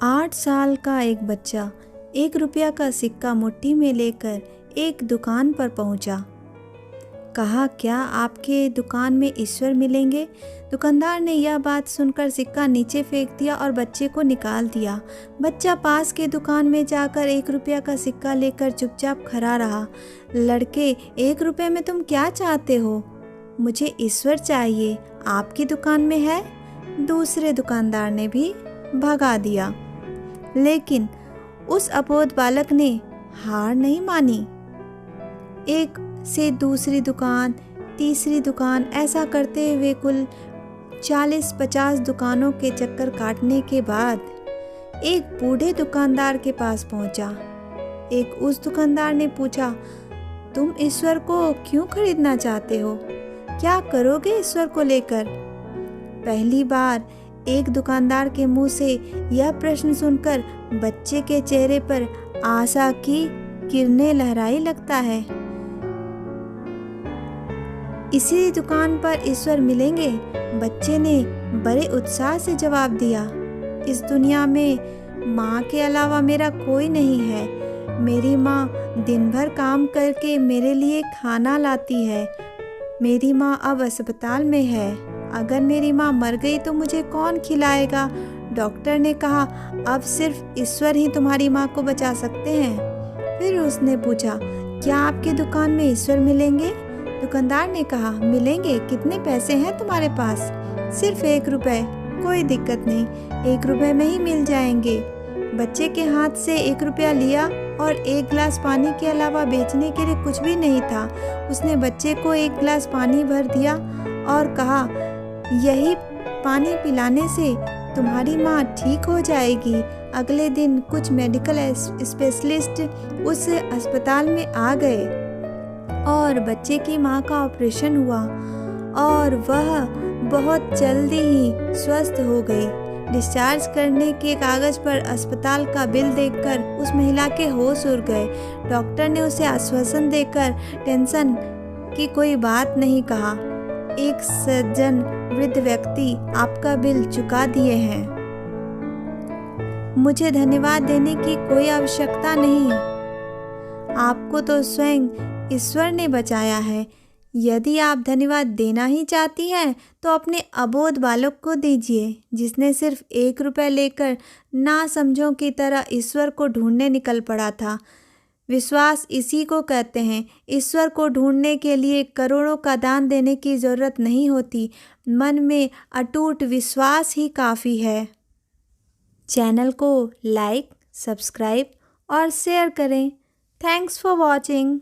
8 साल का एक बच्चा 1 रुपया का सिक्का मुट्ठी में लेकर एक दुकान पर पहुंचा। कहा, क्या आपके दुकान में ईश्वर मिलेंगे? दुकानदार ने यह बात सुनकर सिक्का नीचे फेंक दिया और बच्चे को निकाल दिया। बच्चा पास के दुकान में जाकर 1 रुपया का सिक्का लेकर चुपचाप खड़ा रहा। लड़के, 1 रुपये में तुम क्या चाहते हो? मुझे ईश्वर चाहिए, आपकी दुकान में है? दूसरे दुकानदार ने भी भगा दिया। लेकिन उस अबोध बालक ने हार नहीं मानी। एक से दूसरी दुकान, तीसरी दुकान, ऐसा करते हुए कुल 40-50 दुकानों के चक्कर काटने के बाद एक बूढ़े दुकानदार के पास पहुंचा। एक उस दुकानदार ने पूछा, तुम ईश्वर को क्यों खरीदना चाहते हो? क्या करोगे ईश्वर को लेकर? पहली बार एक दुकानदार के मुंह से यह प्रश्न सुनकर बच्चे के चेहरे पर आशा की किरणें लहराई लगता है। इसी दुकान पर ईश्वर मिलेंगे? बच्चे ने बड़े उत्साह से जवाब दिया। इस दुनिया में माँ के अलावा मेरा कोई नहीं है। मेरी माँ दिन भर काम करके मेरे लिए खाना लाती है। मेरी माँ अब अस्पताल में है। अगर मेरी माँ मर गई तो मुझे कौन खिलाएगा? डॉक्टर ने कहा, अब सिर्फ ईश्वर ही तुम्हारी माँ को बचा सकते हैं। फिर उसने पूछा, क्या आपके दुकान में ईश्वर मिलेंगे? दुकानदार ने कहा, मिलेंगे। कितने पैसे हैं तुम्हारे पास? सिर्फ 1 रुपये। कोई दिक्कत नहीं, 1 रुपये में ही मिल जाएंगे। बच्चे के हाथ से 1 रुपया लिया और 1 गिलास पानी के अलावा बेचने के लिए कुछ भी नहीं था। उसने बच्चे को 1 गिलास पानी भर दिया और कहा, यही पानी पिलाने से तुम्हारी माँ ठीक हो जाएगी। अगले दिन कुछ मेडिकल स्पेशलिस्ट उस अस्पताल में आ गए और बच्चे की माँ का ऑपरेशन हुआ और वह बहुत जल्दी ही स्वस्थ हो गई। डिस्चार्ज करने के कागज़ पर अस्पताल का बिल देखकर उस महिला के होश उड़ गए। डॉक्टर ने उसे आश्वासन देकर टेंशन की कोई बात नहीं कहा। एक सज्जन वृद्ध व्यक्ति आपका बिल चुका दिए हैं। मुझे धन्यवाद देने की कोई आवश्यकता नहीं। आपको तो स्वयं ईश्वर ने बचाया है। यदि आप धन्यवाद देना ही चाहती हैं तो अपने अबोध बालक को दीजिए, जिसने सिर्फ 1 रुपया लेकर नासमझों की तरह ईश्वर को ढूंढने निकल पड़ा था। विश्वास इसी को कहते हैं। ईश्वर को ढूंढने के लिए करोड़ों का दान देने की ज़रूरत नहीं होती। मन में अटूट विश्वास ही काफ़ी है। चैनल को लाइक, सब्सक्राइब और शेयर करें। Thanks for watching.